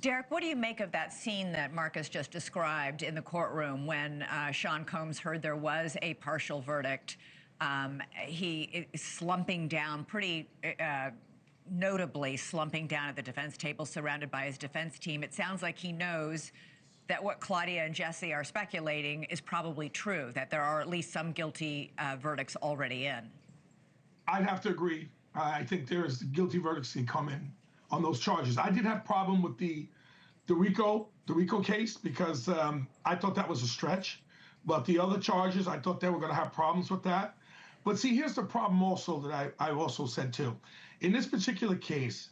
Derrick, what do you make of that scene that Marcus just described in the courtroom when Sean Combs heard there was a partial verdict? He is slumping down, pretty notably slumping down at the defense table, surrounded by his defense team. It sounds like he knows that what Claudia and Jesse are speculating is probably true, that there are at least some guilty verdicts already in. I'd have to agree. I think there's guilty verdicts that come in on those charges. I did have a problem with the RICO case because I thought that was a stretch. But the other charges, I thought they were going to have problems with that. But see, here's the problem also that I also said too. In this particular case,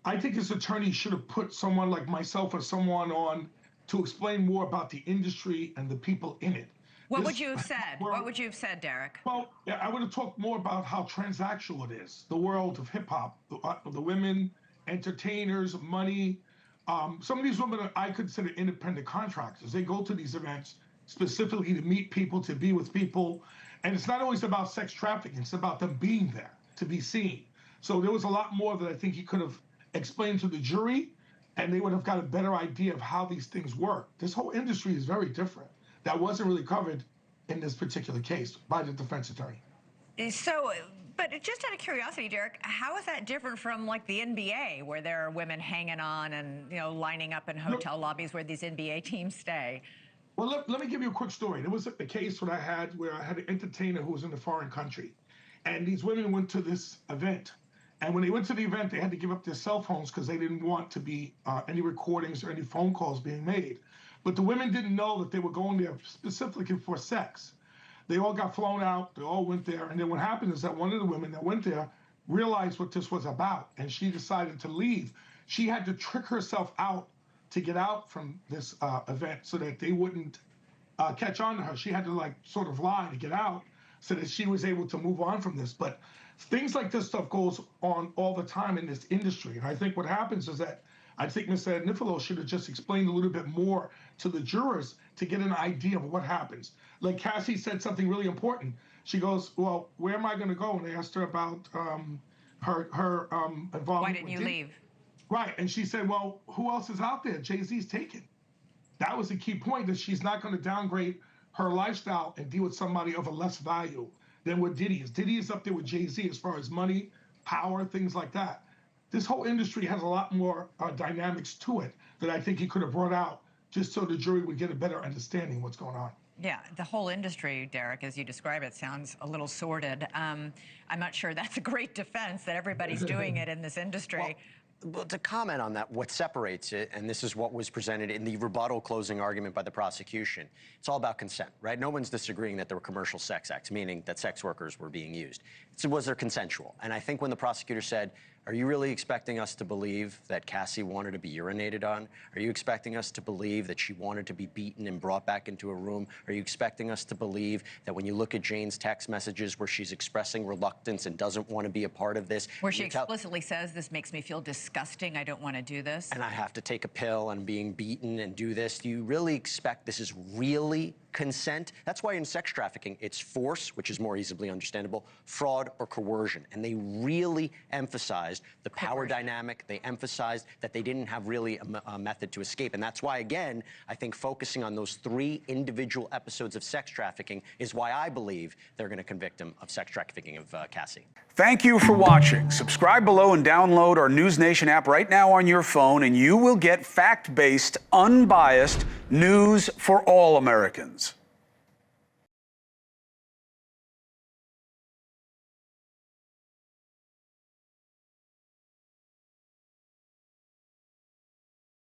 I think his attorney should have put someone like myself or someone on to explain more about the industry and the people in it. What would you have said? What would you have said, Derrick? Well, yeah, I would have talked more about how transactional it is, the world of hip hop, the women, entertainers, money. Some of these women I consider independent contractors. They go to these events specifically to meet people, to be with people. And it's not always about sex trafficking. It's about them being there, to be seen. So there was a lot more that I think he could have explained to the jury, and they would have got a better idea of how these things work. This whole industry is very different. That wasn't really covered in this particular case by the defense attorney. So, but just out of curiosity, Derrick, how is that different from like the NBA, where there are women hanging on and lining up in hotel lobbies where these NBA teams stay? Well, let me give you a quick story. There was a case where I had an entertainer who was in a foreign country, and these women went to this event. And when they went to the event, they had to give up their cell phones because they didn't want to be any recordings or any phone calls being made. But the women didn't know that they were going there specifically for sex. They all got flown out. They all went there. And then what happened is that one of the women that went there realized what this was about, and she decided to leave. She had to trick herself out to get out from this event so that they wouldn't catch on to her. She had to sort of lie to get out so that she was able to move on from this. But things like this stuff goes on all the time in this industry. And I think what happens is that I think Ms. Nifilo should have just explained a little bit more to the jurors to get an idea of what happens. Like Cassie said something really important. She goes, well, where am I going to go? And they asked her about her involvement. Why didn't you leave? Right. And she said, well, who else is out there? Jay-Z's taken. That was the key point, that she's not going to downgrade her lifestyle and deal with somebody of a less value than what Diddy is. Diddy is up there with Jay-Z as far as money, power, things like that. This whole industry has a lot more dynamics to it that I think he could have brought out just so the jury would get a better understanding of what's going on. Yeah, the whole industry, Derrick, as you describe it, sounds a little sordid. I'm not sure that's a great defense that everybody's doing it in this industry. Well, to comment on that, what separates it, and this is what was presented in the rebuttal closing argument by the prosecution, it's all about consent, right? No one's disagreeing that there were commercial sex acts, meaning that sex workers were being used. So was there consensual? And I think when the prosecutor said, are you really expecting us to believe that Cassie wanted to be urinated on? Are you expecting us to believe that she wanted to be beaten and brought back into a room? Are you expecting us to believe that when you look at Jane's text messages where she's expressing reluctance and doesn't want to be a part of this? Where she explicitly says, this makes me feel disgusting, I don't want to do this. And I have to take a pill and being beaten and do this. Do you really expect this is really consent? That's why in sex trafficking, it's force, which is more easily understandable, fraud or coercion. And they really emphasized the power dynamic. They emphasized that they didn't have really a method to escape. And that's why, again, I think focusing on those 3 individual episodes of sex trafficking is why I believe they're going to convict him of sex trafficking of Cassie. Thank you for watching. Subscribe below and download our NewsNation app right now on your phone, and you will get fact-based, unbiased news for all Americans.